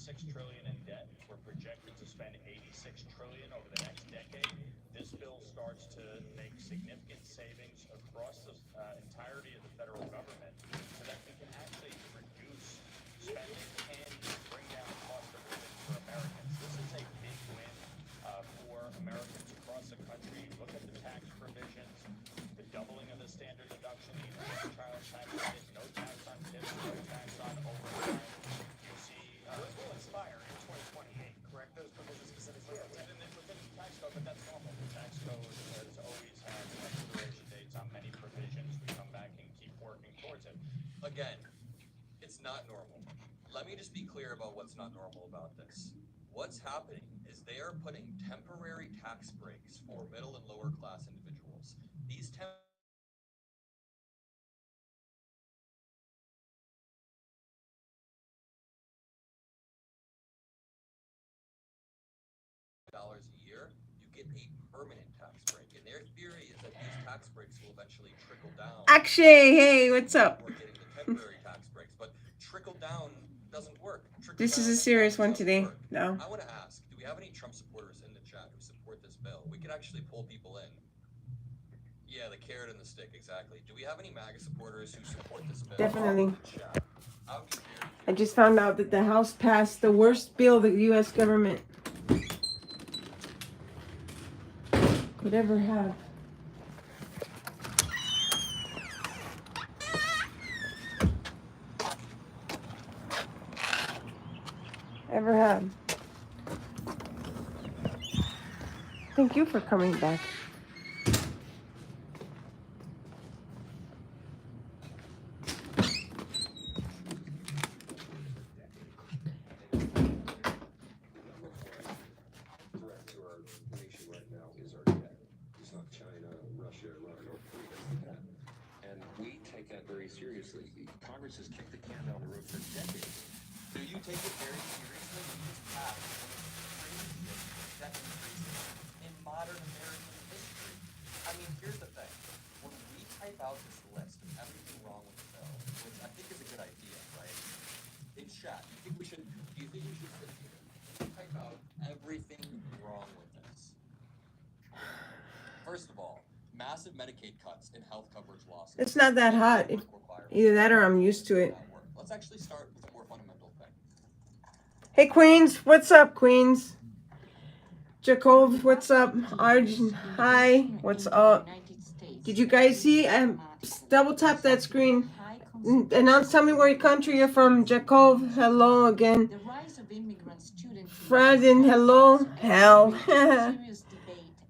96 trillion in debt. We're projected to spend 86 trillion over the next decade. This bill starts to make significant savings across the entirety of the federal government so that we can actually reduce spending and bring down the cost of living for Americans. This is a big win for Americans across the country. Look at the tax provisions, the doubling of the standard deduction, the enhanced child tax credit, no tax on tips, no tax on overtime. You see, Those will expire in 2028, correct? Those provisions specifically. within the tax code, but that's normal. The tax code has always had expiration dates on many provisions. We come back and keep working towards it. Again, it's not normal. Let me just be clear about what's not normal about this. What's happening is they are putting temporary tax breaks for middle and lower class individuals. These dollars a year, you get a permanent tax break. And their theory is that these tax breaks will eventually trickle down. Akshay, hey, what's up? We're getting the temporary tax breaks, but trickle down doesn't work. This is a serious one today. No. I want to ask, do we have any Trump supporters in the chat who support this bill? We could actually pull people in. Yeah, the carrot and the stick, exactly. Do we have any MAGA supporters who support this bill? Definitely. I would be I just found out that the House passed the worst bill the U.S. government could ever have. Ever had. Thank you for coming back. Threat to our nation right now is our debt. It's not China, Russia, Iran, North Korea. It's the debt. And we take that very seriously. Congress has kicked the can down the road for decades. Do you take it very seriously when you passed one of the craziest debt increases in modern American history? I mean, here's the thing. When we type out this list of everything wrong with the bill, which I think is a good idea, right? In chat, do you think we should sit here and type out everything wrong with this? First of all, massive Medicaid cuts and health coverage losses. It's not that hot. Either that or I'm used to it. Let's actually start with a more fundamental thing. Hey, Queens. What's up, Queens? Jacob, what's up? Arjun, hi. What's up? Did you guys see? Double tap that screen. Announce, tell me where your country you're from. Jacob, hello again. Fradin, hello. Hell.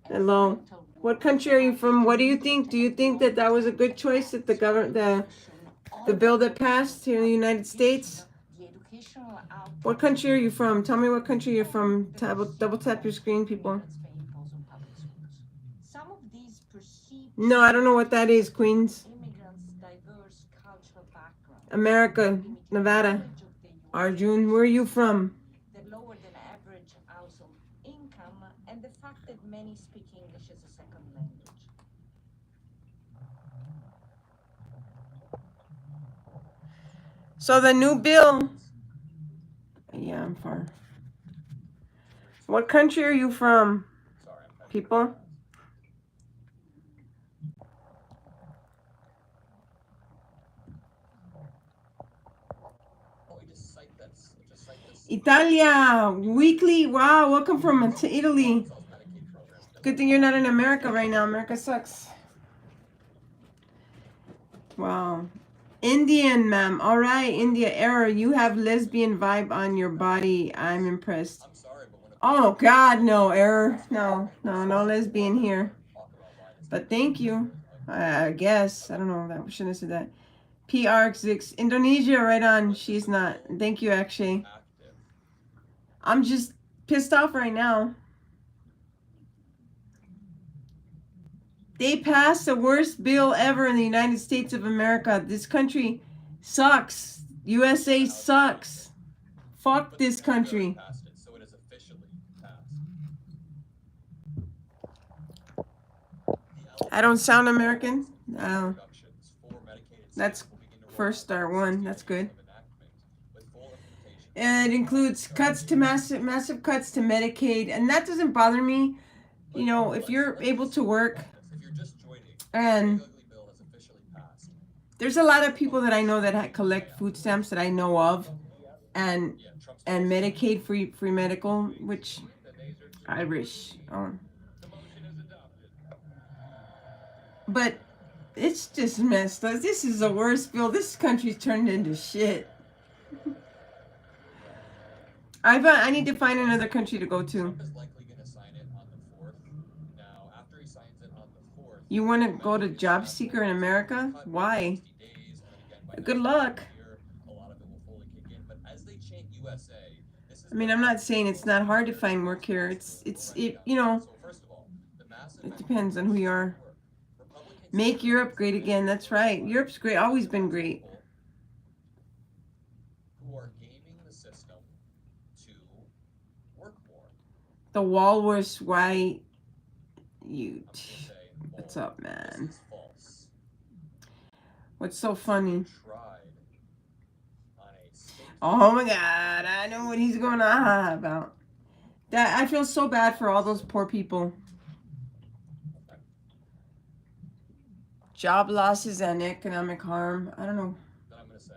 Hello. What country are you from? What do you think? Do you think that that was a good choice that the bill that passed here in the United States? What country are you from? Tell me what country you're from. Double tap your screen, people. No, I don't know what that is, Queens. America, Nevada. Arjun, where are you from? The lower than average household income and the fact that many speak English as a second language. So the new bill. Yeah, I'm far. What country are you from, people? Italia, weekly. Wow, welcome from Italy. Good thing you're not in America right now. America sucks. Wow. Indian, ma'am. All right, India. Error. You have lesbian vibe on your body. I'm impressed. Oh, God, no. Error. No lesbian here. But thank you. I guess. I don't know. I shouldn't have said that. PR6. Indonesia, right on. She's not. Thank you, actually. I'm just pissed off right now. They passed the worst bill ever in the United States of America. This country sucks. USA sucks. Fuck this country. I don't sound American. No. That's first star one. That's good. It includes cuts to massive cuts to Medicaid, and that doesn't bother me. You know, if you're able to work, If you're just joining, and the ugly bill has officially passed. there's a lot of people that I know that collect food stamps that I know of, and Yeah, Trump's Medicaid free medical, which I wish. But it's just messed up. This is the worst bill. This country's turned into shit. I need to find another country to go to. Trump is likely going to sign it on the 4th. Now, after he signs it on the 4th, You want to go to job seeker in America? Why? 60 days, and again, by Good next luck. year, a lot of it will fully kick in. But as they chant USA, this is I mean, I'm not saying it's not hard to find work here. It's you know, So first of all, the massive it depends on who you are. Republicans Make Europe great again. That's right. Europe's great. Always been great. who are gaming the system to work more. The Walrus White. You. I'm gonna say, What's well, up, this man? is false. What's so funny? Tried on a state Oh my God! I know what he's going on about. That I feel so bad for all those poor people. Job losses and economic harm. I don't know. that I'm gonna say.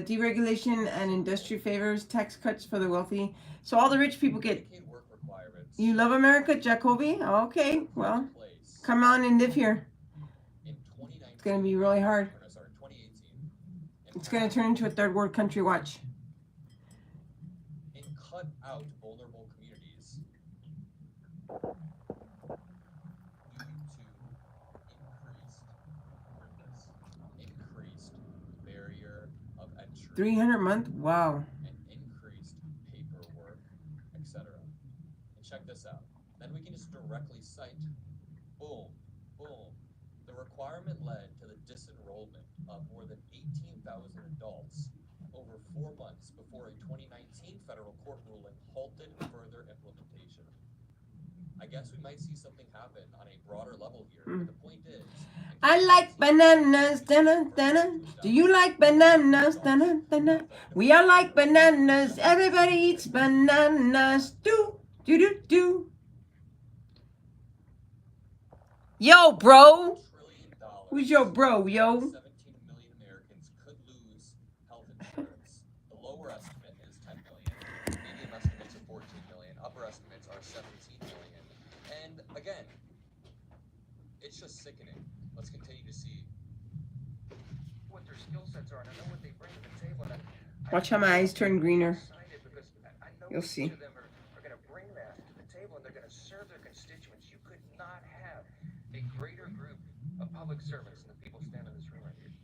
Deregulation and industry favors, tax cuts for the wealthy. So all the rich people get. Medicaid work requirements You love America, Jacoby? Okay, well, in place come on and live here. in 2019. It's gonna be really hard. Or, sorry, 2018. It's gonna turn into a third world country. Watch. And cut out vulnerable communities due to increased barrier of entry 300 a month. Wow. and increased paperwork, etc. And check this out. Then we can just directly cite, boom, boom. The requirement led to the disenrollment of more than 18,000 adults over 4 months before a 2019 federal court ruling halted further implementation. I guess we might see something happen on a broader level here, but the point is... I like bananas. Dana, dana. Do you like bananas? Dana, dana. We all like bananas. Everybody eats bananas. Do. Yo, bro. Who's your bro, yo? 17 million Americans could lose health insurance. The lower estimate is 10 million. Medium estimates are 14 million. Upper estimates are 17 million. And again, it's just sickening. Let's continue to see What their skill sets are, and I know what they bring to the table. And Watch how my eyes turn greener. excited because I know You'll each see. of them are going to bring that to the table, and they're going to serve their constituents. You could not have a greater group of public servants than the people standing in this room right here.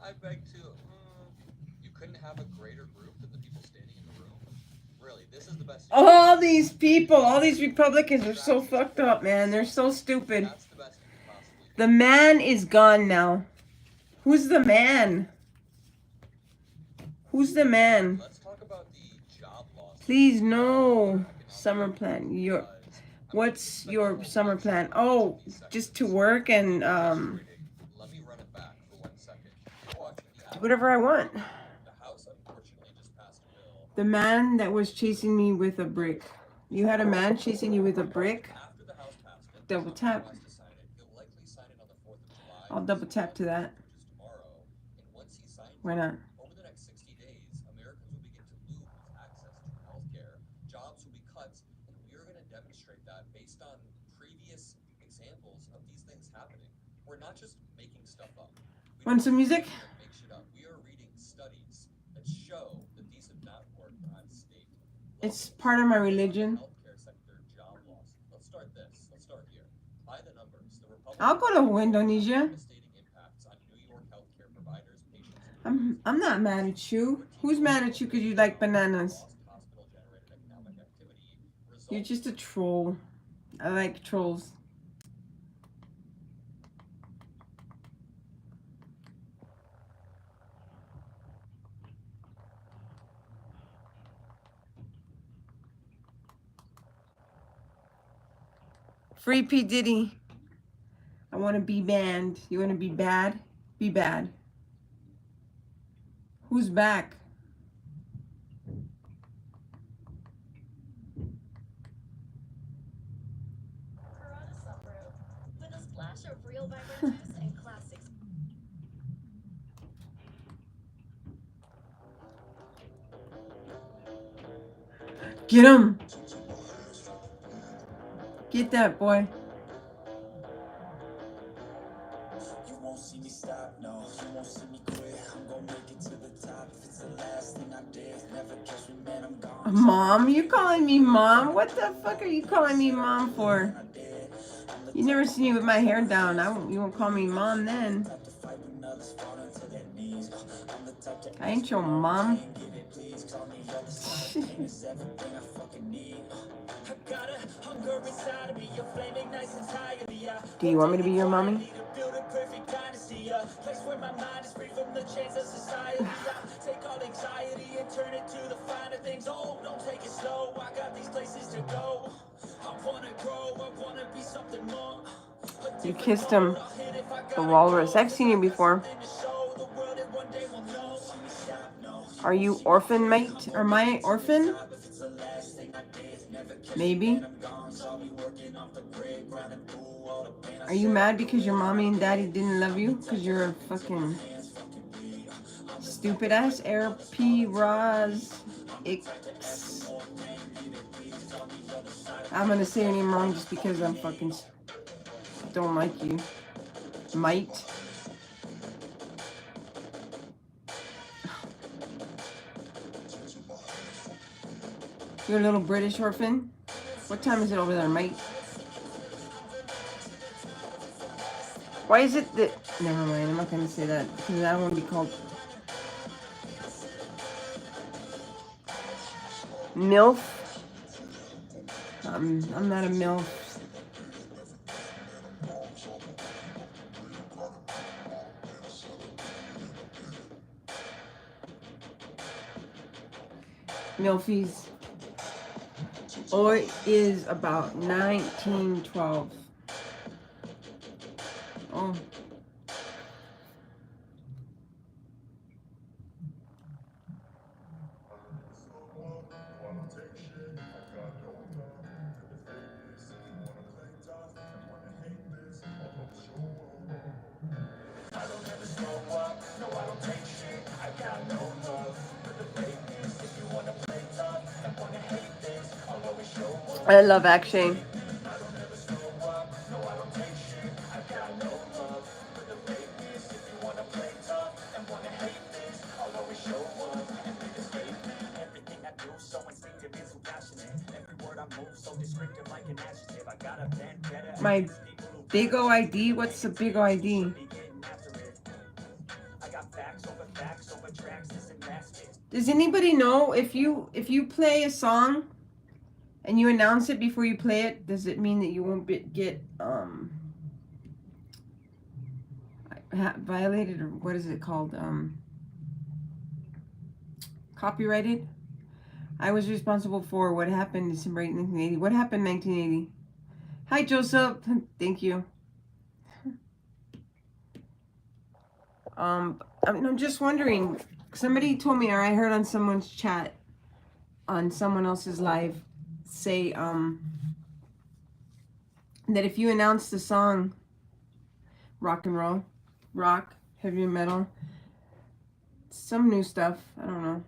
I beg to. You couldn't have a greater group than the people standing in the room. Really, this is the best. All these people, all these Republicans are so fucked up, man. They're so stupid. That's the best you could possibly do. The man is gone now. Who's the man? Who's the man? Let's talk about the job loss. Please, no. Summer plan. What's your summer plan? Oh, just to work and Let me run it back for 1 second. You're watching the whatever I want. The House unfortunately just passed a bill. The man that was chasing me with a brick. You had a man chasing you with a brick? After the House passed it, Double tap. Trump has to sign it. He'll likely sign it on the 4th of July. I'll double tap to that. Which is tomorrow. And once he signs Why it, not? over the next 60 days, Americans will begin to lose access to healthcare. Jobs will be cut, and we are going to demonstrate that based on previous examples of these things happening. We're not just making stuff up. We Want some don't music? make shit up. We are reading studies that show that these have not worked on state It's levels. part of my religion. Healthcare sector job loss. Let's start this. Let's start here. By the numbers, the I'll go to Indonesia. devastating impacts on New York healthcare providers, patients, and I'm not mad at you. Who's mad at you because you like bananas? lost hospital-generated economic activity. You're just a troll. I like trolls. Free P. Diddy. I want to be banned. You want to be bad? be bad? Who's back? Corona sunroof with a splash of real vibrant juice and classics. Get him! Get that boy. You won't see me stop, no, you won't see me quit. I'm gonna make it to the top. If it's the last thing I did, never catch me, man, I'm gone. Mom? You calling me mom? What the fuck are you calling me mom for? You never see me with my hair down. You won't call me mom then. I ain't your mom. Do you want me to be your mommy? You kissed him, the walrus. I've seen you before. Are you orphan, mate? Or my orphan? Maybe. Are you mad because your mommy and daddy didn't love you? Because you're a fucking stupid ass Air P. Roz X. I'm gonna say your name wrong just because I'm fucking don't like you. Might. You're a little British orphan? What time is it over there, mate? Why is it that... Never mind, I'm not going to say that. Because I don't want to be called... MILF? I'm not a MILF. Milfies. Oi is about 1912. Oh. I love Akshay. My big OID? What's the big OID? Does anybody know if you play a song and you announce it before you play it, does it mean that you won't get violated, or what is it called? Copyrighted? I was responsible for what happened December 8, 1980. What happened 1980? Hi, Joseph. Thank you. I'm just wondering. Somebody told me, or I heard on someone's chat, on someone else's live, say that if you announce the song rock and roll, rock, heavy metal, some new stuff, I don't know.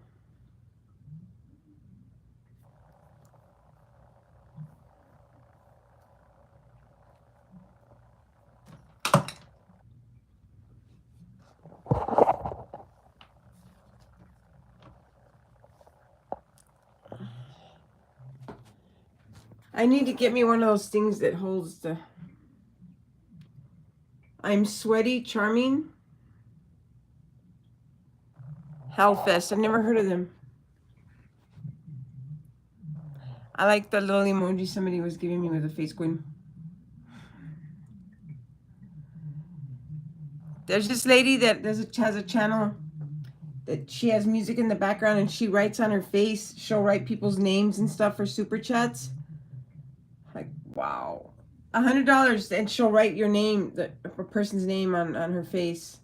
I need to get me one of those things that holds the... I'm Sweaty Charming. Hellfest. I've never heard of them. I like the little emoji somebody was giving me with a face queen. There's this lady that has a channel that she has music in the background and she writes on her face. She'll write people's names and stuff for super chats. Like, wow. $100 and she'll write your name, a person's name on her face.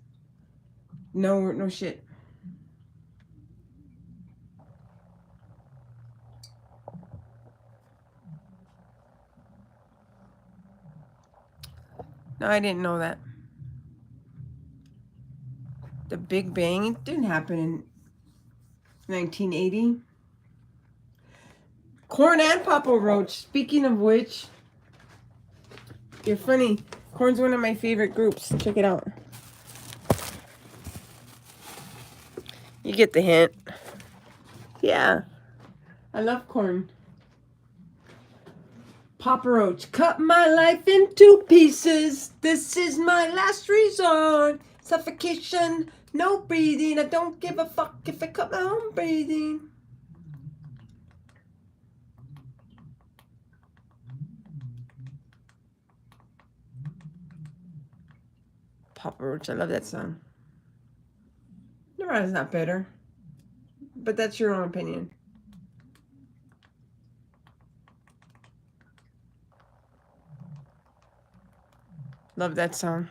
No shit. No, I didn't know that. The Big Bang, it didn't happen in 1980. Korn and Papa Roach. Speaking of which, you're funny. Korn's one of my favorite groups. Check it out. You get the hint. Yeah. I love Korn. Papa Roach. Cut my life into pieces. This is my last resort. Suffocation. No breathing. I don't give a fuck if I cut my own breathing. Papa Roach, I love that song. Nirvana's not better, but that's your own opinion. Love that song.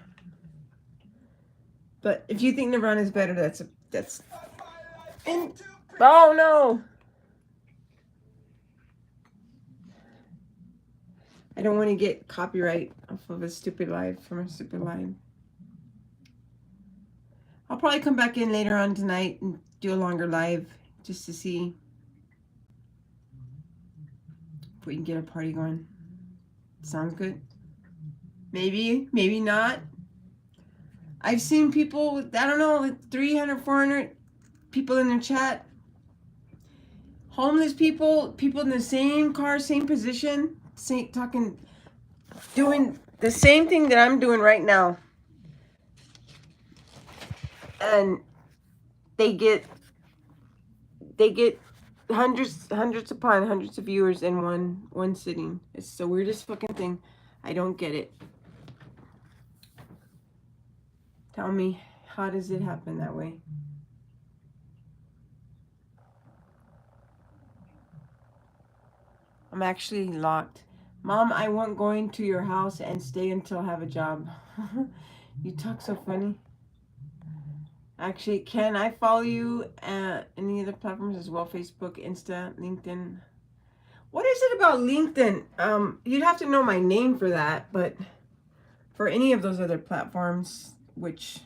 But if you think Nirvana's better, that's and oh no. I don't want to get copyright off of a stupid live from a stupid live. I'll probably come back in later on tonight and do a longer live just to see if we can get a party going. Sounds good? Maybe, maybe not. I've seen people with, I don't know, like 300, 400 people in their chat. Homeless people, people in the same car, same position, talking, doing the same thing that I'm doing right now. And they get hundreds upon hundreds of viewers in one sitting. It's the weirdest fucking thing. I don't get it. Tell me, how does it happen that way? I'm actually locked. Mom, I won't go into your house and stay until I have a job. You talk so funny. Actually, can I follow you at any other platforms as well? Facebook, Insta, LinkedIn. What is it about LinkedIn? You'd have to know my name for that, but for any of those other platforms, which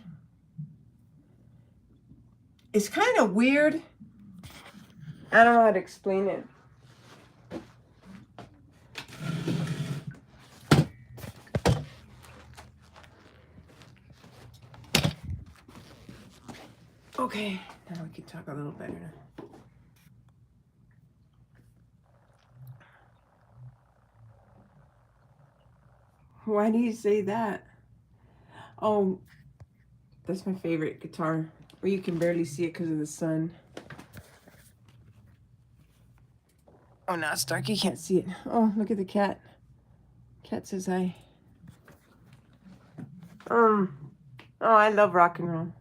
is kind of weird. I don't know how to explain it. Okay, now we can talk a little better now. Why do you say that? Oh, that's my favorite guitar. Where you can barely see it because of the sun. Oh, now it's dark. You can't see it. Oh, look at the cat. Cat says hi. Oh, I love rock and roll.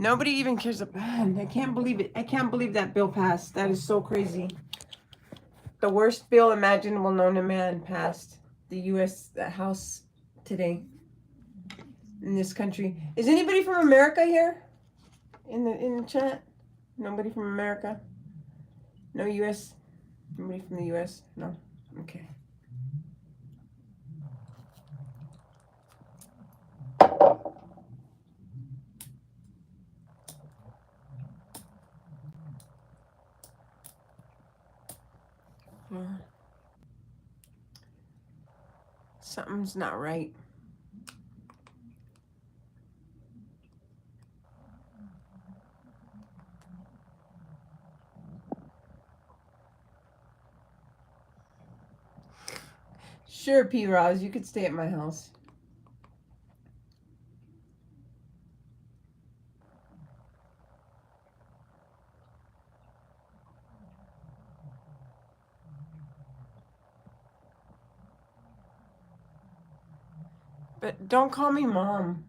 Nobody even cares about it. I can't believe it. I can't believe that bill passed. That is so crazy. The worst bill imaginable known to man passed the U.S. House today in this country. Is anybody from America here in the chat? Nobody from America? No U.S.? Nobody from the U.S.? No? Okay. Something's not right. Sure, P. Roz, you could stay at my house. But don't call me mom.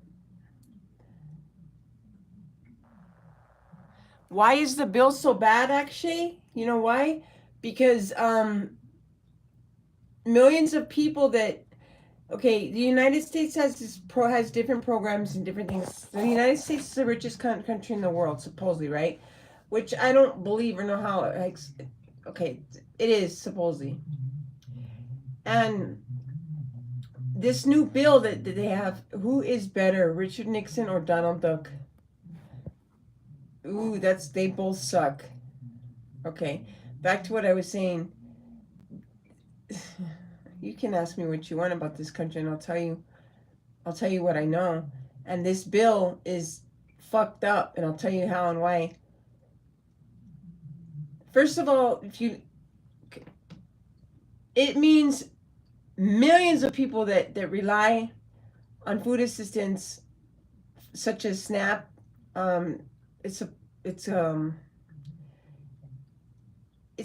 Why is the bill so bad, actually? You know why? Because millions of people that Okay, the United States has different programs and different things. The United States is the richest country in the world, supposedly, right? Which I don't believe or know how. Okay, it is supposedly. And this new bill that they have, who is better, Richard Nixon or Donald Duck? Ooh, they both suck. Okay, back to what I was saying. You can ask me what you want about this country, and I'll tell you what I know. And this bill is fucked up, and I'll tell you how and why. First of all, it means millions of people that rely on food assistance, such as SNAP. It's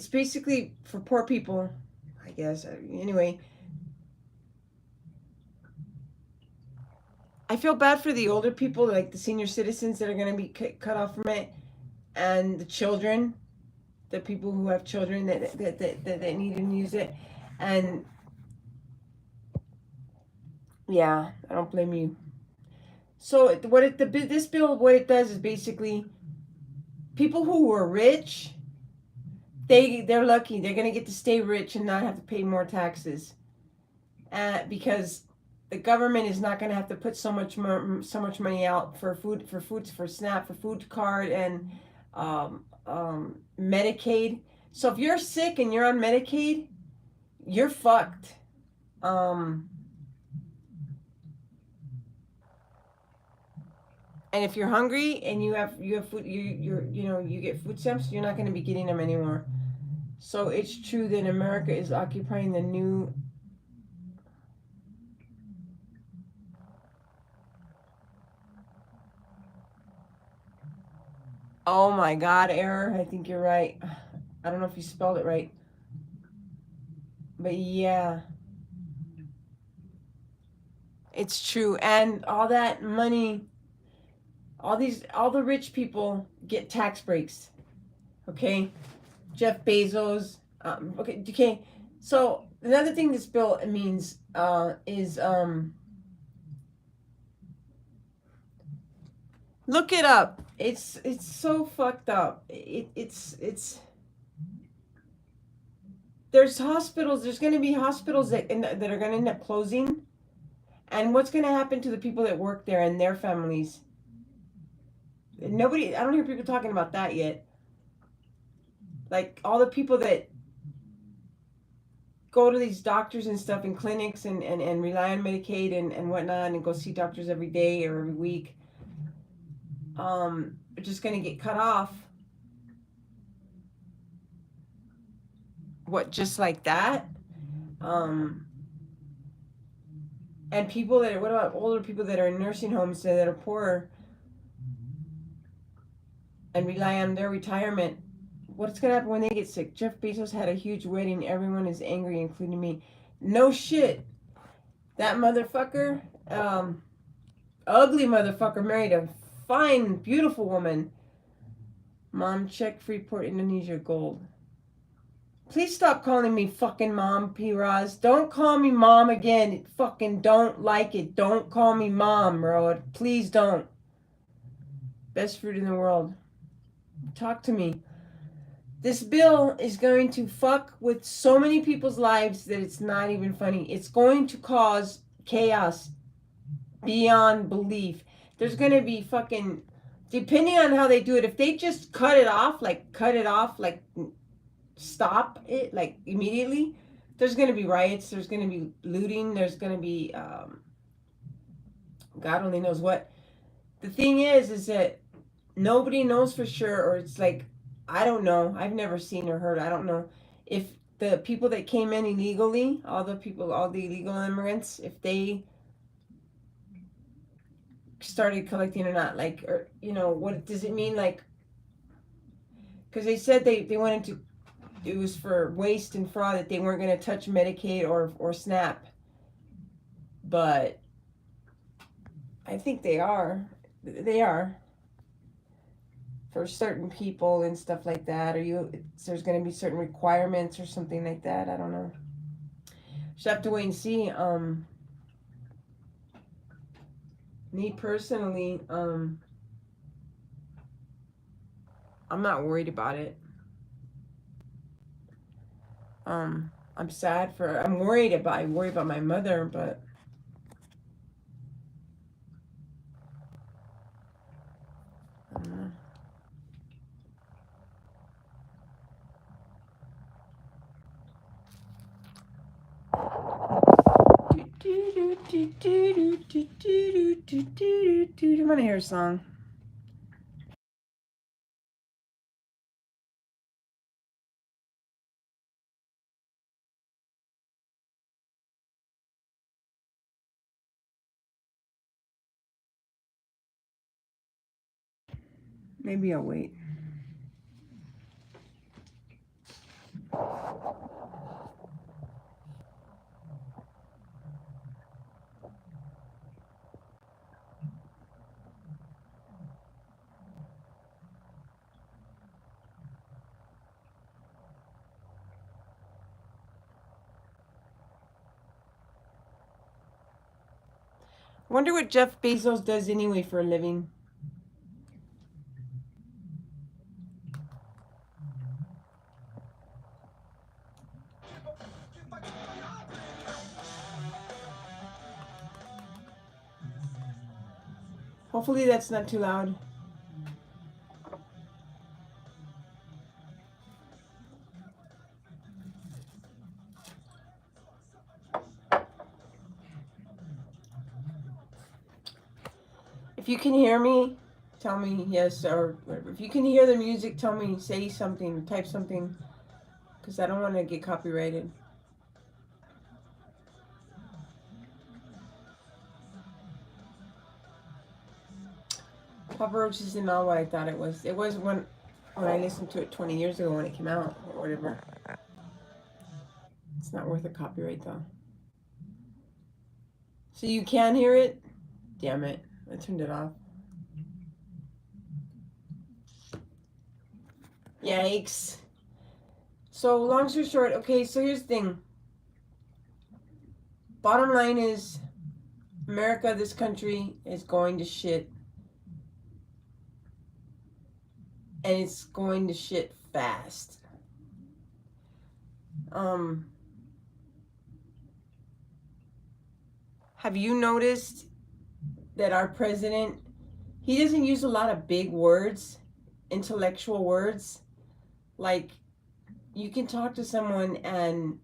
basically for poor people, I guess. Anyway, I feel bad for the older people, like the senior citizens that are going to be cut off from it, and the children, the people who have children that need to use it. And yeah, I don't blame you. So this bill, what it does is basically people who were rich, they're lucky. They're gonna get to stay rich and not have to pay more taxes, because the government is not gonna have to put so much money out for SNAP, for food card, and Medicaid. So if you're sick and you're on Medicaid, you're fucked. And if you're hungry and you have food, you get food stamps, you're not going to be getting them anymore. So it's true that America is occupying the new. Oh my God, error. I think you're right. I don't know if you spelled it right. But yeah. It's true. And all that money, all the rich people get tax breaks. Okay? Jeff Bezos. Okay. So another thing this bill means is look it up. It's so fucked up. It's there's hospitals. There's going to be hospitals that are going to end up closing. And what's going to happen to the people that work there and their families? I don't hear people talking about that yet. Like all the people that go to these doctors and stuff in clinics and rely on Medicaid and whatnot and go see doctors every day or every week, are just going to get cut off. What, just like that? And people what about older people that are in nursing homes that are poor and rely on their retirement? What's going to happen when they get sick? Jeff Bezos had a huge wedding. Everyone is angry, including me. No shit. That motherfucker, ugly motherfucker, married a fine, beautiful woman. Mom, check Freeport, Indonesia gold. Please stop calling me fucking mom, P-Roz. Don't call me mom again. Fucking don't like it. Don't call me mom, bro. Please don't. Best fruit in the world. Talk to me. This bill is going to fuck with so many people's lives that it's not even funny. It's going to cause chaos beyond belief. There's going to be fucking, depending on how they do it, if they just cut it off, like stop it, like immediately, there's going to be riots, there's going to be looting, there's going to be, God only knows what. The thing is that nobody knows for sure, or it's like, I don't know. I've never seen or heard. I don't know if the people that came in illegally, all the illegal immigrants, if they started collecting or not. Like, or, what does it mean? Like, because they said they wanted to, it was for waste and fraud, that they weren't going to touch Medicaid or SNAP. But I think they are. They are. For certain people and stuff like that, there's going to be certain requirements or something like that. I don't know. Just have to wait and see. Me personally, I'm not worried about it. I'm sad for. I worry about my mother, but. I don't know. I'm gonna hear a song. Maybe I'll wait. Wonder what Jeff Bezos does anyway for a living. Hopefully that's not too loud. If you can hear me, tell me yes, or if you can hear the music, tell me, say something, type something, because I don't want to get copyrighted. Papa Roach isn't all what I thought it was. It was when I listened to it 20 years ago when it came out, or whatever. It's not worth a copyright, though. So you can hear it? Damn it. I turned it off. Yikes. So, long story short, okay, so here's the thing. Bottom line is, America, this country, is going to shit. And it's going to shit fast. Have you noticed that our president, he doesn't use a lot of big words, intellectual words? Like, you can talk to someone and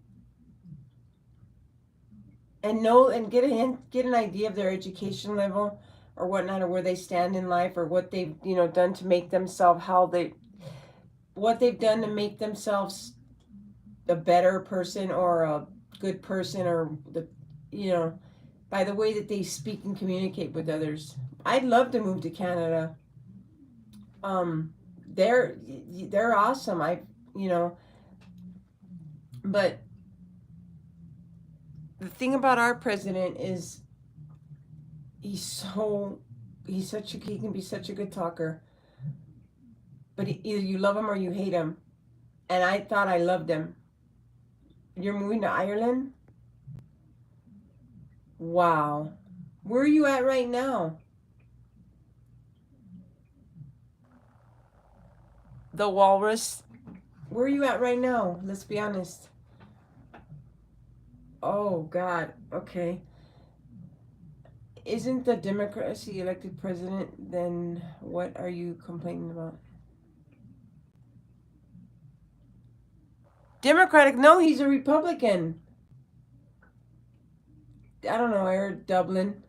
know and get an idea of their education level or whatnot, or where they stand in life, or what they've done to make themselves, what they've done to make themselves a better person or a good person, or by the way that they speak and communicate with others. I'd love to move to Canada. They're awesome. But the thing about our president is he can be such a good talker. But either you love him or you hate him. And I thought I loved him. You're moving to Ireland? Wow. Where are you at right now? The Walrus. Where are you at right now? Let's be honest. Oh, God. Okay. Isn't the Democracy elected president? Then what are you complaining about? Democratic? No, he's a Republican. I don't know, Eric Dublin.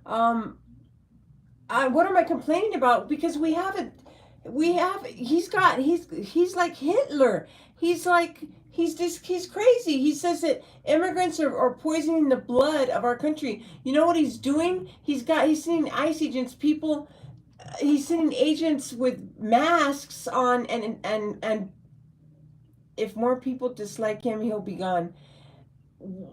What am I complaining about? Because he's like Hitler. He's crazy. He says that immigrants are poisoning the blood of our country. You know what he's doing? He's sending ICE agents, he's sending agents with masks on, and if more people dislike him, he'll be gone.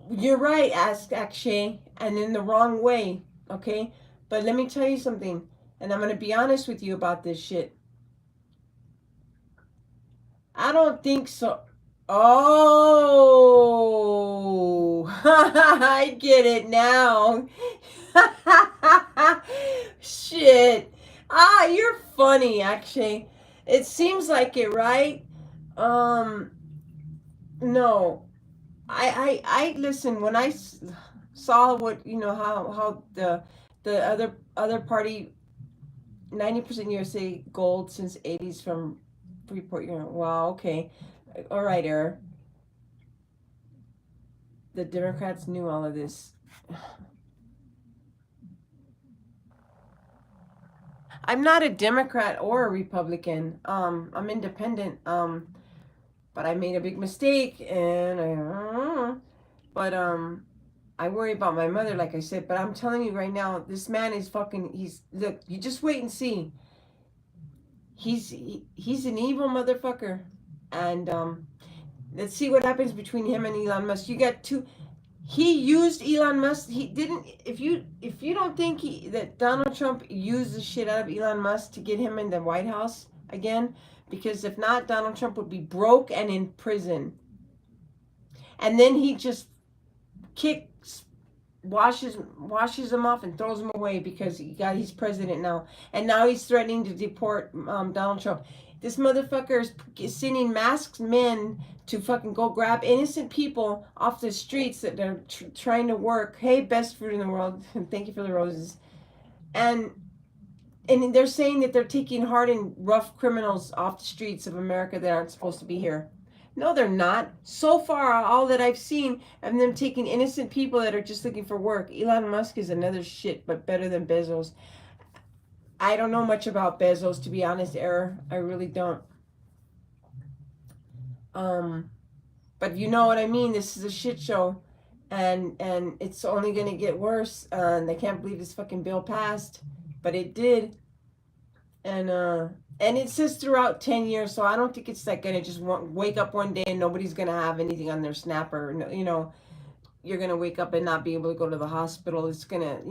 You're right, Akshay, and in the wrong way, okay? But let me tell you something, and I'm going to be honest with you about this shit. I don't think so. Oh, I get it now. Shit. Ah, you're funny, actually. It seems like it, right? No. I listen, when I saw what, how the other party, 90% USA gold since 80s from Freeport, wow, okay. All right, Error. The Democrats knew all of this. I'm not a Democrat or a Republican. I'm independent. But I made a big mistake, and I worry about my mother, like I said. But I'm telling you right now, this man is fucking. Look. You just wait and see. He's an evil motherfucker, and let's see what happens between him and Elon Musk. You got two. He used Elon Musk. He didn't. If you don't think that Donald Trump used the shit out of Elon Musk to get him in the White House again, because if not, Donald Trump would be broke and in prison. And then he just washes him off and throws him away because he's president now, and now he's threatening to deport Donald Trump. This motherfucker is sending masked men to fucking go grab innocent people off the streets that they're trying to work. Hey, best fruit in the world, thank you for the roses. And they're saying that they're taking hard and rough criminals off the streets of America that aren't supposed to be here. No, they're not. So far, all that I've seen of them taking innocent people that are just looking for work. Elon Musk is another shit, but better than Bezos. I don't know much about Bezos, to be honest, Error. I really don't. But you know what I mean. This is a shit show, and it's only gonna get worse. And I can't believe this fucking bill passed, but it did. And it says throughout 10 years, so I don't think it's like gonna just wake up one day and nobody's gonna have anything on their snapper. You're gonna wake up and not be able to go to the hospital. It's gonna,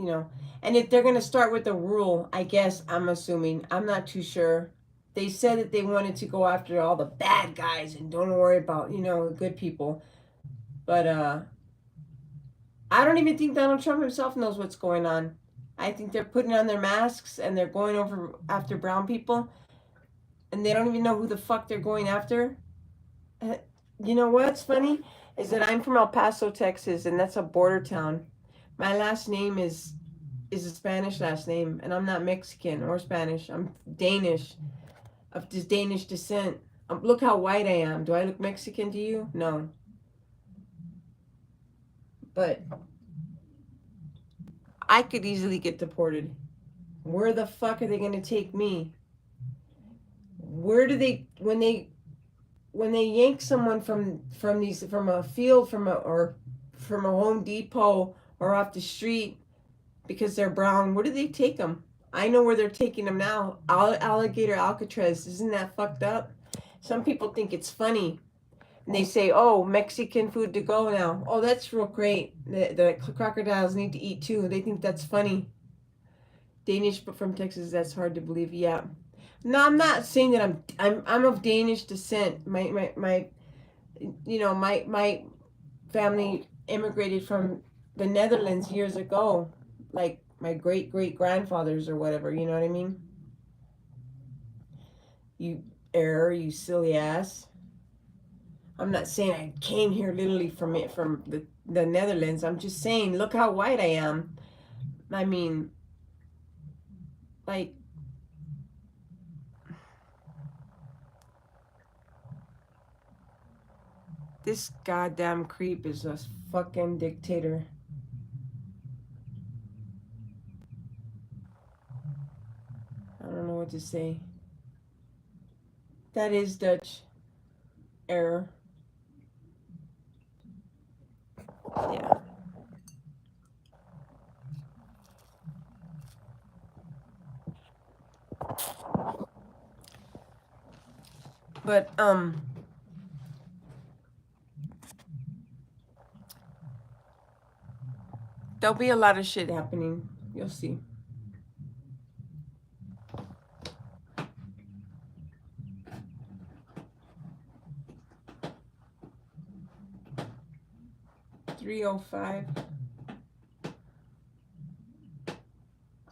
and if they're gonna start with a rule, I guess, I'm assuming, I'm not too sure. They said that they wanted to go after all the bad guys and don't worry about, the good people. But I don't even think Donald Trump himself knows what's going on. I think they're putting on their masks and they're going over after brown people, and they don't even know who the fuck they're going after. You know what's funny is that I'm from El Paso, Texas, and that's a border town. My last name is a Spanish last name, and I'm not Mexican or Spanish. I'm Danish, of this Danish descent. Look how white I am. Do I look Mexican to you? No. But I could easily get deported. Where the fuck are they going to take me? Where do they, when they yank someone from a field, from a Home Depot or off the street because they're brown, where do they take them? I know where they're taking them now. Alligator Alcatraz. Isn't that fucked up? Some people think it's funny. And they say, oh, Mexican food to go now. Oh, that's real great. The crocodiles need to eat too. They think that's funny. Danish, but from Texas, that's hard to believe. Yeah. No, I'm not saying that I'm of Danish descent. My family immigrated from the Netherlands years ago, like my great grandfathers or whatever. You know what I mean? You error, you silly ass. I'm not saying I came here literally from the Netherlands. I'm just saying, look how white I am. I mean, like, this goddamn creep is a fucking dictator. I don't know what to say. That is Dutch. Error. Yeah. But there'll be a lot of shit happening. You'll see. $305.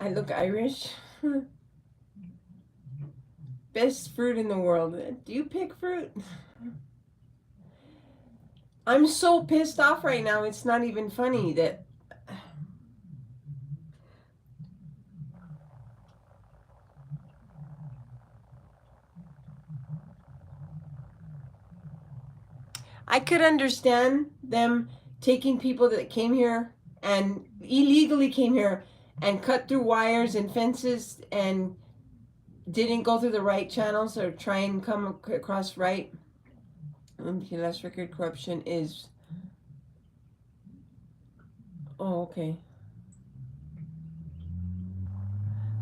I look Irish. Best fruit in the world. Do you pick fruit? I'm so pissed off right now. It's not even funny that I could understand them taking people that came here and illegally came here and cut through wires and fences and didn't go through the right channels or try and come across right. Last record corruption is. Oh, okay.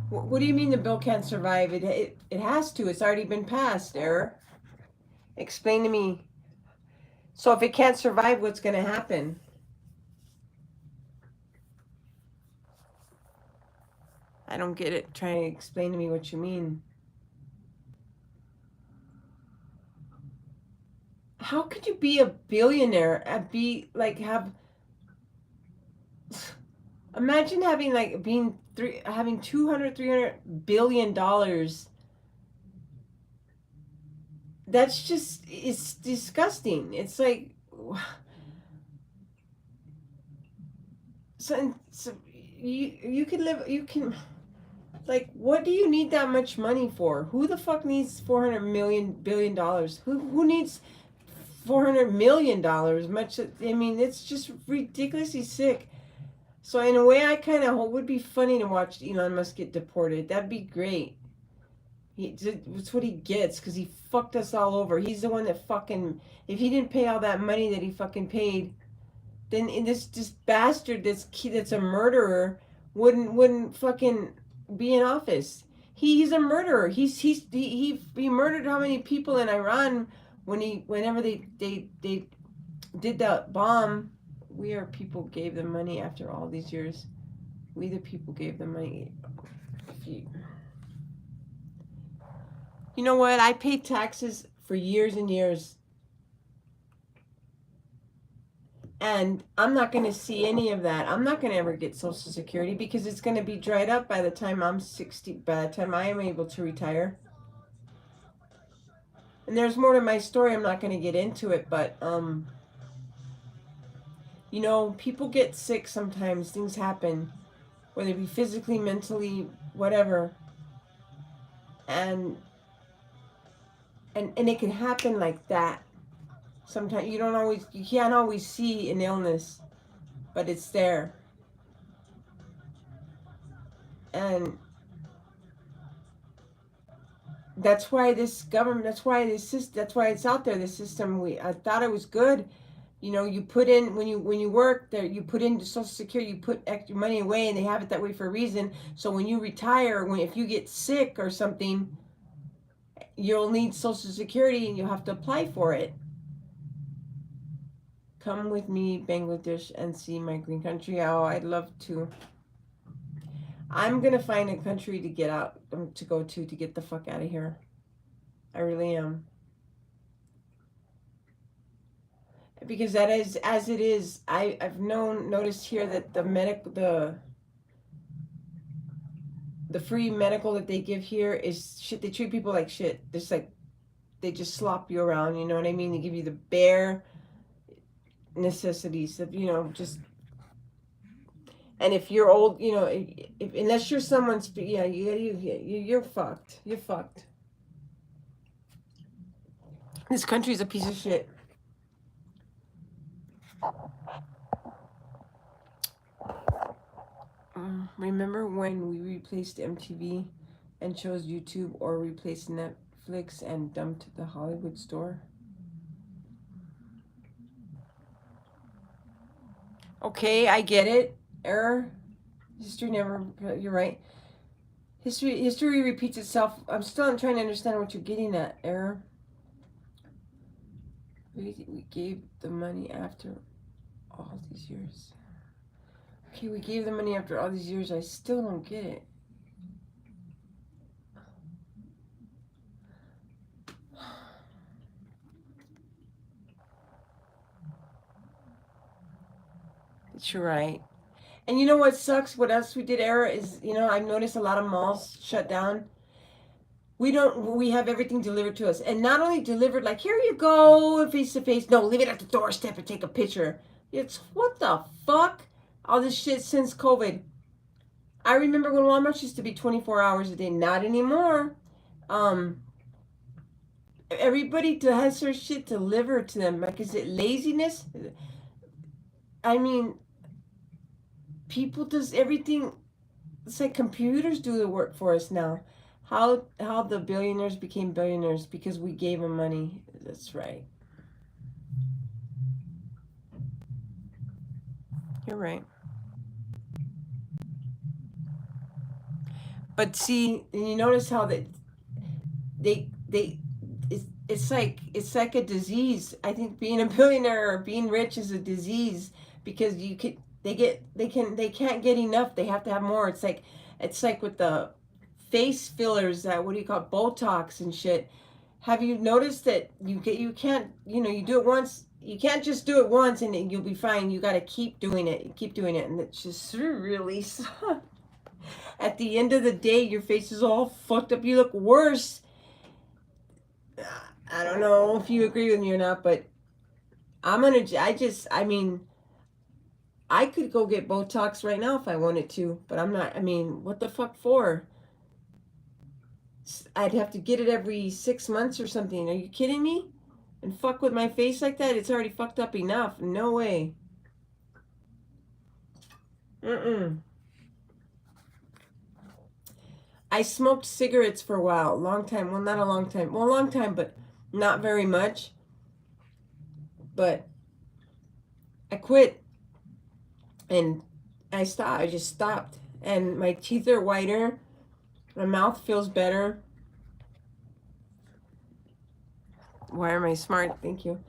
What do you mean the bill can't survive? It has to. It's already been passed. Error. Explain to me. So if it can't survive, what's going to happen? I don't get it. Try to explain to me what you mean. How could you be a billionaire and be like have? Imagine having like being having 200-300 billion dollars. That's just, it's disgusting. It's like, so you could live, you can, like, what do you need that much money for? Who the fuck needs $400 billion? Who needs $400 million? Much, I mean, it's just ridiculously sick. So in a way, I kind of would be funny to watch Elon Musk get deported. That'd be great. It's what he gets because he fucked us all over. He's the one that fucking, if he didn't pay all that money that he fucking paid, then this bastard that's a murderer wouldn't fucking be in office. He's a murderer. He murdered how many people in Iran whenever they did that bomb. We are people gave them money after all these years. We the people gave them money. You know what? I paid taxes for years and years. And I'm not going to see any of that. I'm not going to ever get Social Security because it's going to be dried up by the time I'm 60, by the time I am able to retire. And there's more to my story. I'm not going to get into it, but, you know, people get sick sometimes. Things happen, whether it be physically, mentally, whatever. And it can happen like that. Sometimes you can't always see an illness, but it's there. And that's why this government, that's why it's out there, the system. I thought it was good. You know, you put in, when you work there, you put into Social Security, you put extra money away, and they have it that way for a reason. So when you retire, if you get sick or something, you'll need Social Security and you'll have to apply for it. Come with me, Bangladesh, and see my green country. Oh, I'd love to. I'm going to find a country to get out, to go to get the fuck out of here. I really am. Because that is, as it is, I've noticed here that the free medical that they give here is shit. They treat people like shit. Just like, they just slop you around, you know what I mean? They give you the bare necessities of, you know, just, and if you're old, you know, unless you're someone's, yeah, you're fucked. You're fucked. This country's a piece of shit. Remember when we replaced MTV and chose YouTube, or replaced Netflix and dumped the Hollywood store? Okay, I get it. Error. History never, you're right. History repeats itself. I'm still trying to understand what you're getting at, Error. We gave the money after all these years. Okay, we gave the money after all these years. I still don't get it. You're right. And you know what sucks? What else we did, Era, is, you know, I've noticed a lot of malls shut down. We have everything delivered to us. And not only delivered, like, here you go, face to face. No, leave it at the doorstep and take a picture. It's, what the fuck? All this shit since COVID. I remember when Walmart used to be 24 hours a day. Not anymore. Everybody has their shit delivered to them. Like, is it laziness? I mean, people does everything. It's like computers do the work for us now. How the billionaires became billionaires because we gave them money. That's right. You're right. But see, and you notice how it's like a disease. I think being a billionaire or being rich is a disease because they can't get enough. They have to have more. It's like with the face fillers, that, what do you call it, Botox and shit. Have you noticed that you can't, you know, you do it once, you can't just do it once and you'll be fine. You got to keep doing it, and it's just really sucks. At the end of the day, your face is all fucked up. You look worse. I don't know if you agree with me or not, but I mean, I could go get Botox right now if I wanted to, but I'm not. I mean, what the fuck for? I'd have to get it every 6 months or something. Are you kidding me? And fuck with my face like that? It's already fucked up enough. No way. I smoked cigarettes for a while, a long time. Well, not a long time. Well, a long time, but not very much. But I quit. And I stopped. I just stopped. And my teeth are whiter. My mouth feels better. Why am I smart? Thank you.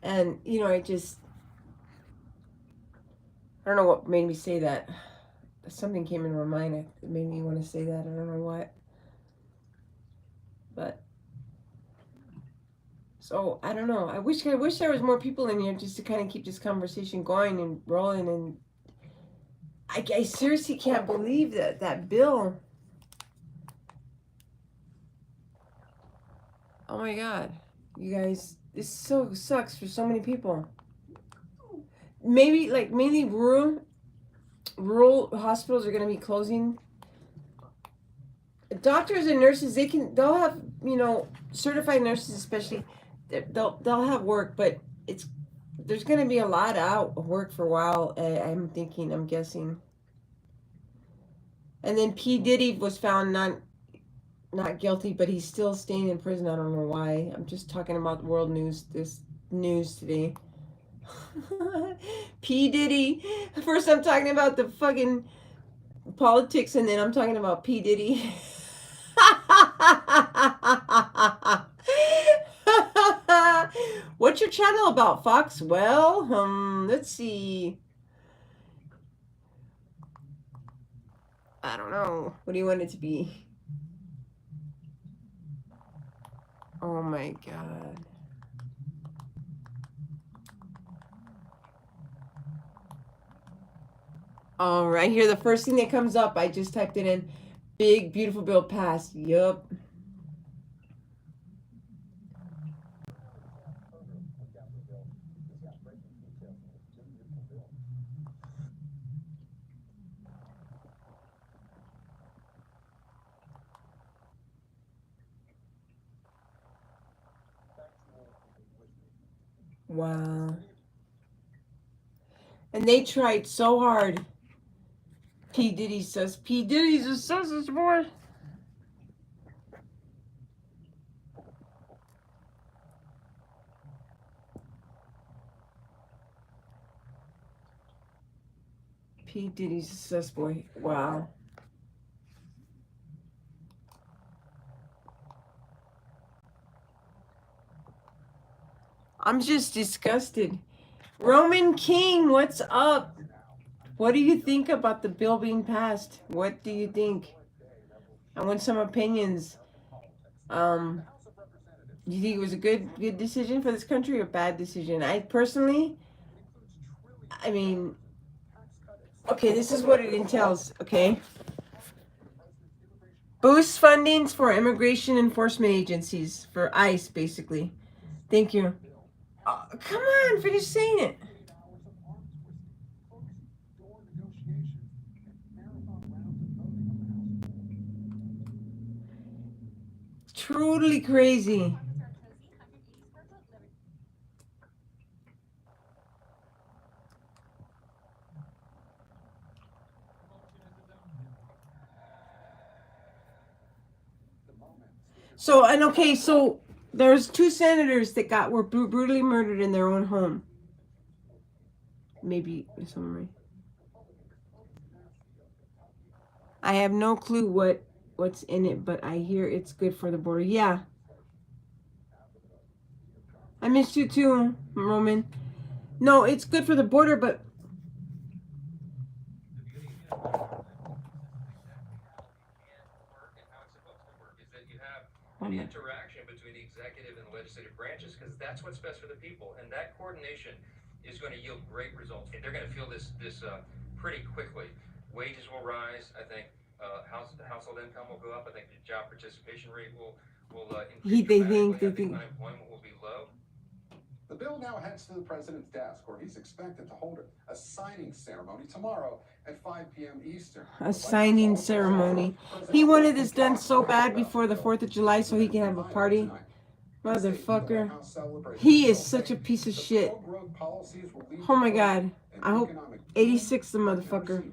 And, you know, I don't know what made me say that. Something came in my mind. It made me want to say that. I don't know what. But, so, I don't know. I wish there was more people in here just to kind of keep this conversation going and rolling. And I seriously can't believe that bill. Oh my God, you guys, this so sucks for so many people. Maybe, like, mainly rural hospitals are going to be closing. Doctors and nurses, they'll have, you know, certified nurses especially, they'll have work, but there's going to be a lot out of work for a while. I'm guessing. And then P. Diddy was found not guilty, but he's still staying in prison. I don't know why. I'm just talking about world news, this news today. P. Diddy. First I'm talking about the fucking politics, and then I'm talking about P. Diddy. What's your channel about, Fox? Well, let's see. I don't know. What do you want it to be? Oh my God. Oh, right here, the first thing that comes up, I just typed it in. Big, beautiful bill passed. Yup. Wow. And they tried so hard. P. Diddy says, P. Diddy's a sausage boy. P. Diddy's a sus boy. Wow. I'm just disgusted. Roman King, what's up? What do you think about the bill being passed? What do you think? I want some opinions. Do you think it was a good decision for this country or a bad decision? I personally, I mean, Okay, this is what it entails, okay? Boost fundings for immigration enforcement agencies, for ICE, basically. Thank you. Come on, finish saying it. Truly crazy. So, and okay, so there's 2 senators that were brutally murdered in their own home. Maybe a summary. I have no clue what's in it, but I hear it's good for the border. Yeah. I missed you too, Roman. No, it's good for the border, but an interaction between the executive and the legislative branches, because that's what's best for the people, and that coordination is going to yield great results. And they're going to feel this pretty quickly. Wages will rise. I think household income will go up. I think the job participation rate will increase. they think unemployment will be low. The bill now heads to the president's desk, where he's expected to hold a signing ceremony tomorrow at 5 p.m. Eastern. A signing ceremony. He wanted this done so bad before the 4th of July so he can have a party. Motherfucker. He is such a piece of shit. Oh my God. I hope 86 the motherfucker.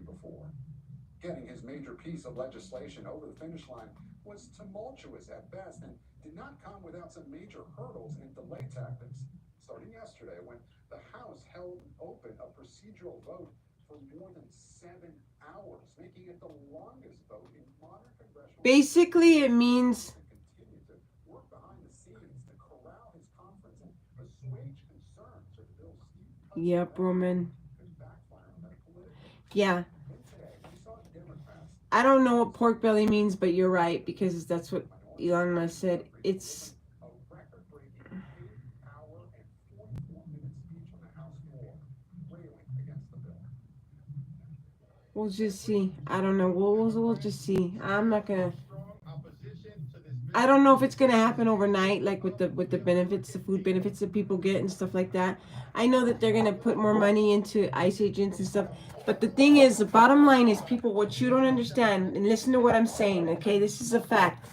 Getting his major piece of legislation over the finish line was tumultuous at best and did not come without some major hurdles and delay tactics. Starting yesterday, when the House held open a procedural vote for more than 7 hours, making it the longest vote in modern congressional. Basically, it means. Continue to work behind the scenes to corral his conference and assuage concerns of the bill's steep. Yep, Roman. Yeah. I don't know what pork belly means, but you're right, because that's what Elon Musk said. It's. We'll just see. I don't know. We'll just see. I'm not gonna. I don't know if it's gonna happen overnight, like with the benefits, the food benefits that people get and stuff like that. I know that they're gonna put more money into ICE agents and stuff. But the thing is, the bottom line is, people, what you don't understand, and listen to what I'm saying, okay? This is a fact.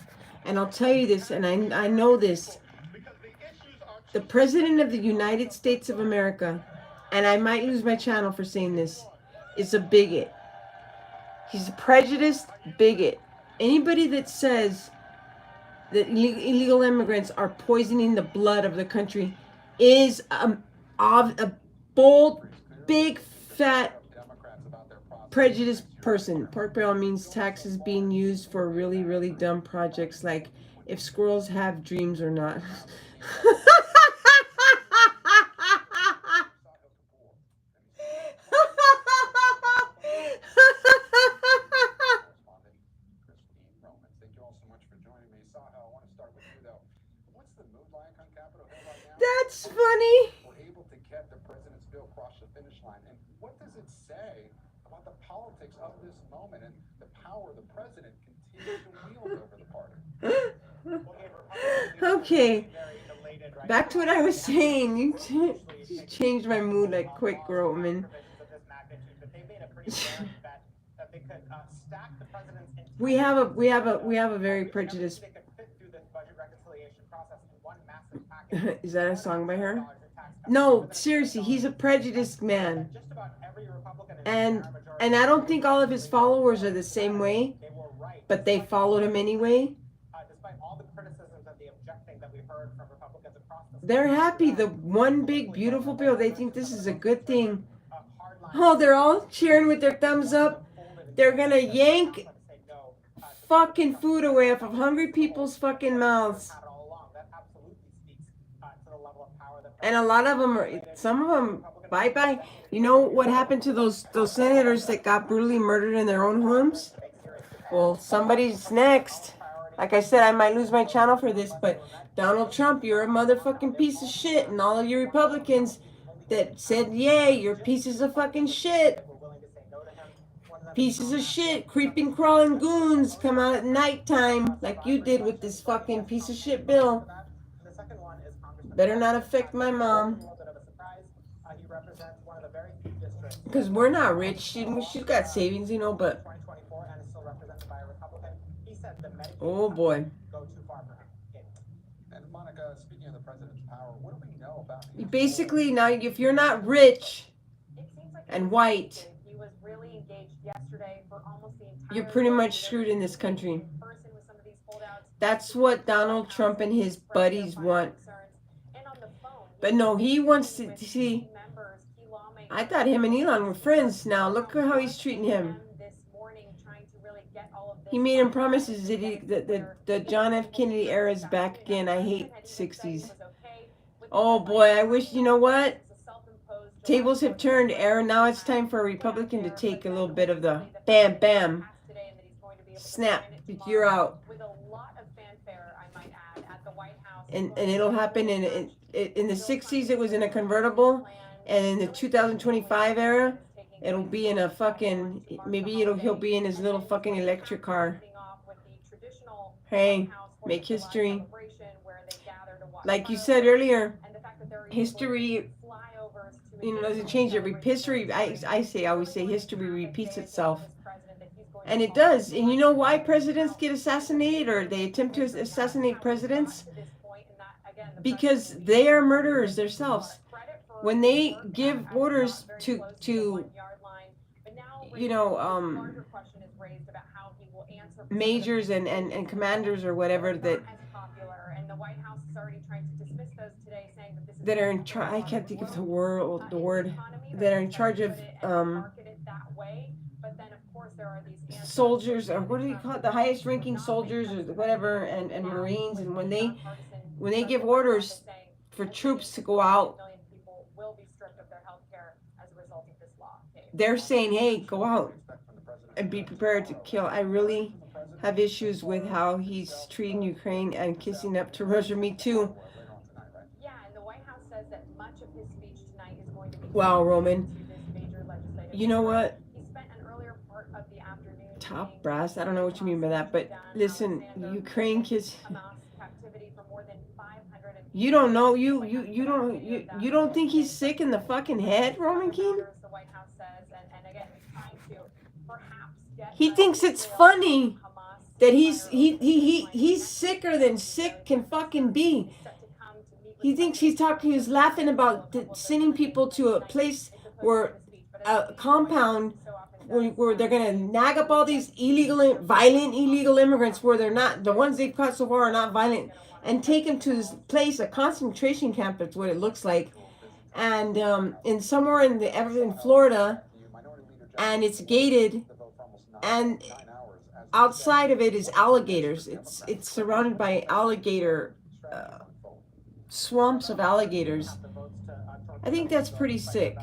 And I'll tell you this, and I know this. The President of the United States of America, and I might lose my channel for saying this, is a bigot. He's a prejudiced bigot. Anybody that says that illegal immigrants are poisoning the blood of the country is a bold, big, fat, prejudiced person. Pork barrel means taxes being used for really, really dumb projects like if squirrels have dreams or not. That's funny. We're able to get the president's bill across the finish line. And what does it say about the politics of this moment and the power the president continues to wield over the party? Okay. Back to what I was saying. You changed my mood like quick, Roman. We have a very prejudiced. Is that a song by her? No, seriously, he's a prejudiced man. And I don't think all of his followers are the same way, but they followed him anyway. They're happy. The one big beautiful bill. They think this is a good thing. Oh, they're all cheering with their thumbs up. They're gonna yank fucking food away off of hungry people's fucking mouths. And a lot of them some of them, bye-bye. You know what happened to those senators that got brutally murdered in their own homes? Well, somebody's next. Like I said, I might lose my channel for this, but Donald Trump, you're a motherfucking piece of shit. And all of you Republicans that said, yay, you're pieces of fucking shit. pieces of shit, creeping, crawling goons come out at nighttime like you did with this fucking piece of shit bill. The second one is Congressman. Better not affect my mom. A little bit of a surprise. He represents one of the very few districts. Because we're not rich. She's got savings, you know, but 2024 and is still represented by a Republican. He said the Medicaid oh boy. go too far for him. And Monica, speaking of the president's power, what do we know about his Basically, now if you're not rich It seems like and white, he was really engaged yesterday for almost the entire you're pretty day. much screwed in this country. In person with some of these holdouts. That's what Donald Trump and his buddies want. And on the phone, But no, he wants to with see. key members, key lawmakers. I thought him and Elon were friends now. Look at how he's treating him. This morning, trying to really get all of this He made him promises that the John F. Kennedy era is back again. I hate 60s. Oh boy, I wish, you know what? Tables have turned, Aaron. Now it's time for a Republican to take a little bit of the bam, bam, snap. You're out. With a lot of fanfare, I might add, at the White House. And it'll happen in the 60s. It was in a convertible, and in the 2025 era, it'll be in a fucking, maybe he'll be in his little fucking electric car. Hey, make history. Like you said earlier, history, you know, doesn't change. History, I always say history repeats itself. And it does. And you know why presidents get assassinated, or they attempt to assassinate presidents? Because they are murderers themselves. When they give orders to you know, majors and commanders or whatever that are in charge, I can't think of the word, that are in charge of soldiers, or what do you call it, the highest ranking soldiers or whatever, and Marines, and when they give orders for troops to go out, they're saying, hey, go out and be prepared to kill. I really have issues with how he's treating Ukraine and kissing up to Russia. Me too. Yeah, and the White House says that much of his speech tonight is going to be wow, Roman. to this major legislative. You know what? He spent an earlier part of the afternoon Top brass. I don't know what you mean by that, but listen, Ukraine kids. captivity for more than 500. You don't know. You don't think he's sick in the fucking head, Roman King? The White House says, and again, trying to perhaps get He thinks it's funny that he's sicker than sick can fucking be. He thinks he's laughing about sending people to a place where a compound where they're gonna nag up all these violent illegal immigrants, where they're not, the ones they've caught so far are not violent, and take them to this place, a concentration camp. That's what it looks like, and in somewhere in Florida, and it's gated, and outside of it is alligators. It's surrounded by alligator swamps of alligators. I think that's pretty sick.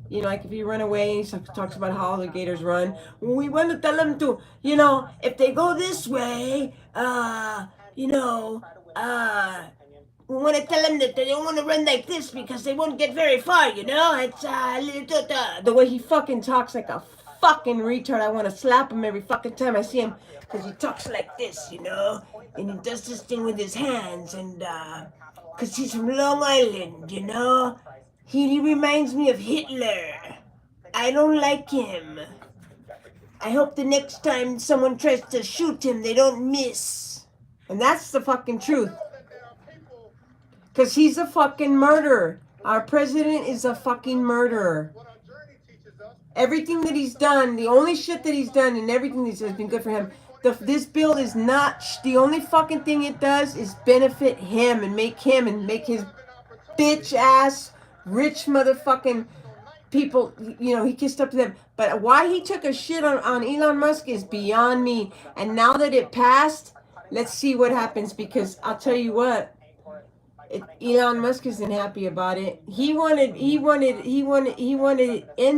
You know, like if you run away, he talks about how alligators run. We want to tell them to, you know, if they go this way, you know, we want to tell them that they don't want to run like this because they won't get very far, you know? It's the way he fucking talks like a fucking retard. I want to slap him every fucking time I see him, because he talks like this, you know? And he does this thing with his hands, and because he's from Long Island, you know? He reminds me of Hitler. I don't like him. I hope the next time someone tries to shoot him, they don't miss. And that's the fucking truth. Because he's a fucking murderer. Our president is a fucking murderer. Everything that he's done, the only shit that he's done and everything that has been good for him, this bill is not, the only fucking thing it does is benefit him and make his bitch ass rich motherfucking people, you know, he kissed up to them. But why he took a shit on Elon Musk is beyond me. And now that it passed, let's see what happens, because I'll tell you what, Elon Musk isn't happy about it. He wanted in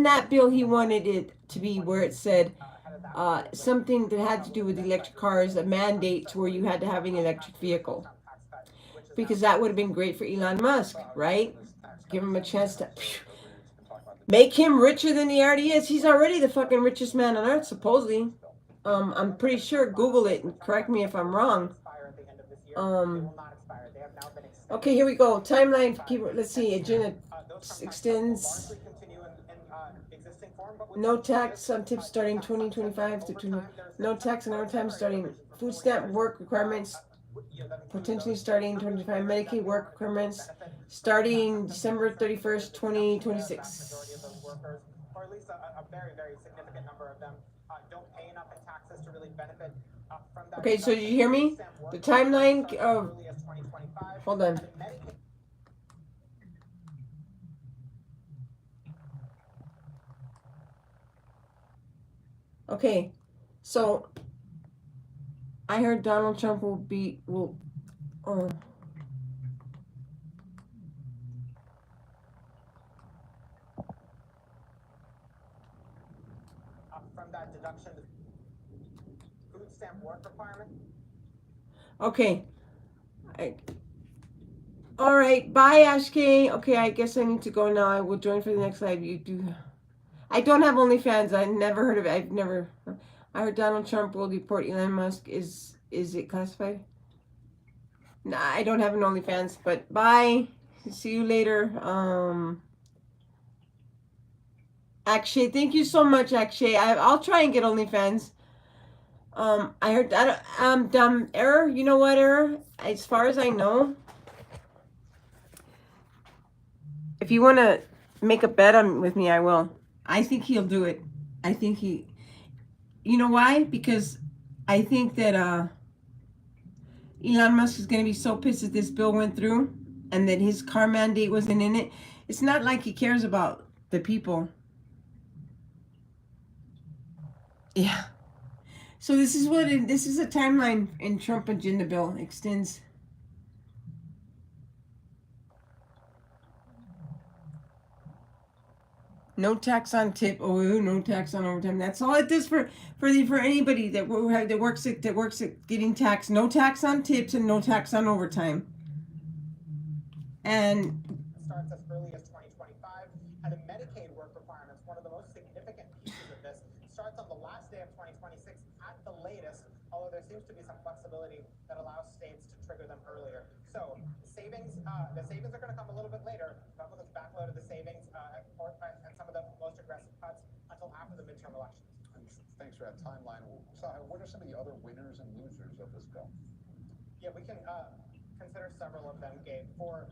that bill, he wanted it to be where it said something that had to do with electric cars, a mandate to where you had to have an electric vehicle, because that would have been great for Elon Musk, right? Give him a chance to Make him richer than he already is. He's already the fucking richest man on earth, supposedly. I'm pretty sure. Google it and correct me if I'm wrong. Okay, here we go. Timeline. Let's see. Agenda extends. No tax on tips starting 2025 to 20. No tax on overtime starting. Food stamp work requirements potentially starting 2025. Medicaid work requirements starting December 31st, 2026. Or at least a very, very significant number of them don't pay enough in taxes to really benefit from that. Okay, so did you hear me? The timeline of. Hold on. Okay, so I heard Donald Trump will. From that deduction, the food stamp work requirement. Okay. All right. Bye, Ashkay. Okay, I guess I need to go now. I will join for the next live. You do. I don't have OnlyFans. I never heard of it. I heard Donald Trump will deport Elon Musk. Is it classified? Nah, I don't have an OnlyFans. But bye. See you later. Akshay, thank you so much, Akshay. I'll try and get OnlyFans. I heard that. Error. You know what, Error? As far as I know, if you want to make a bet with me, I will. I think he'll do it. I think he. You know why? Because I think that Elon Musk is going to be so pissed that this bill went through and that his car mandate wasn't in it. It's not like he cares about the people. Yeah. So this is a timeline in Trump agenda bill extends. No tax on tip. Oh, no tax on overtime. That's all it does for anybody that works at getting taxed. No tax on tips and no tax on overtime. And Starts as early as 2025, and the Medicaid work requirements, one of the most significant pieces of this, starts on the last day of 2026 at the latest, although there seems to be some flexibility that allows states to trigger them earlier. So the savings are going to come a little bit later. Republicans backloaded the savings and some of the most aggressive cuts until after the midterm elections. Thanks for that timeline. So what are some of the other winners and losers of this bill? Yeah, we can consider several of them, Gabe. For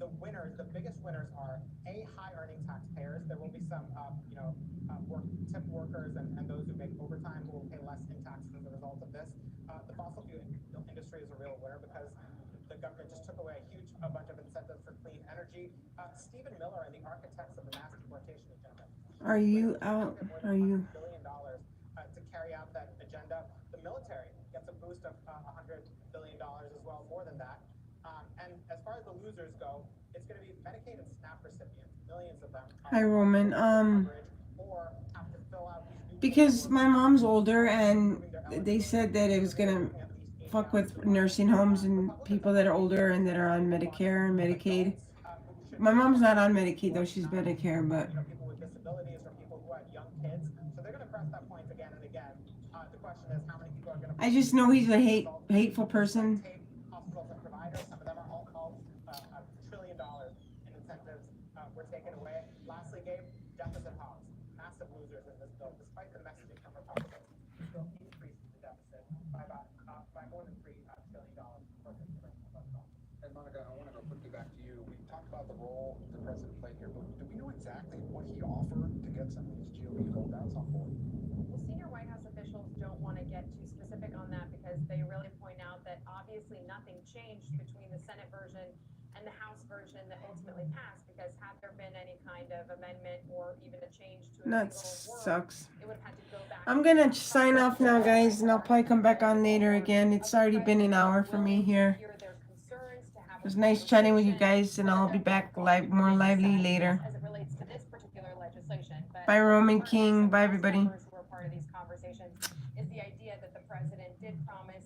the winners, the biggest winners are high-earning taxpayers. There will be some, tip workers and those who make overtime who will pay less in taxes as a result of this. The fossil fuel industry is a real winner because the government just took away a bunch of incentives for clean energy. Stephen Miller and the architects of the mass deportation agenda. are you out? Are you? $1 billion to carry out that agenda. The military gets a boost of $100 billion as well, more than that. And as far as the losers go, it's going to be Medicaid and SNAP recipients, millions of them. Hi, Roman. Or have to fill out these new Because my mom's older and they said that it was gonna fuck with nursing homes and people that are older and that are on Medicare and Medicaid. My mom's not on Medicaid though; she's Medicare, but. people with disabilities or people who have young kids. So they're going to press that point again and again. The question is how many people are going to. I just know he's a hateful person. Hospitals and providers, some of them are all $1 trillion in incentives were taken away. Lastly, Gabe, deficit hogs, massive losers in this bill, despite the messaging from Republicans. This bill increases the deficit by more than $3 trillion. And Monica, I want to go quickly back to you. We talked about the role the president played here, but do we know exactly what he offered to get some of these GOP holdouts on board? Well, senior White House officials don't want to get too specific on that because they really point out that obviously nothing changed between the Senate version and the House version that ultimately passed, because had there been any kind of amendment or even a change to a That single word, sucks. it would have had to go back. I'm gonna sign off now, guys, and I'll probably come back on later again. It's already been an hour for me here. It was nice chatting with you guys, and I'll be back more lively later. As it relates to this particular legislation, but Bye, Roman King. Bye, everybody. Who were part of these conversations is the idea that the president did promise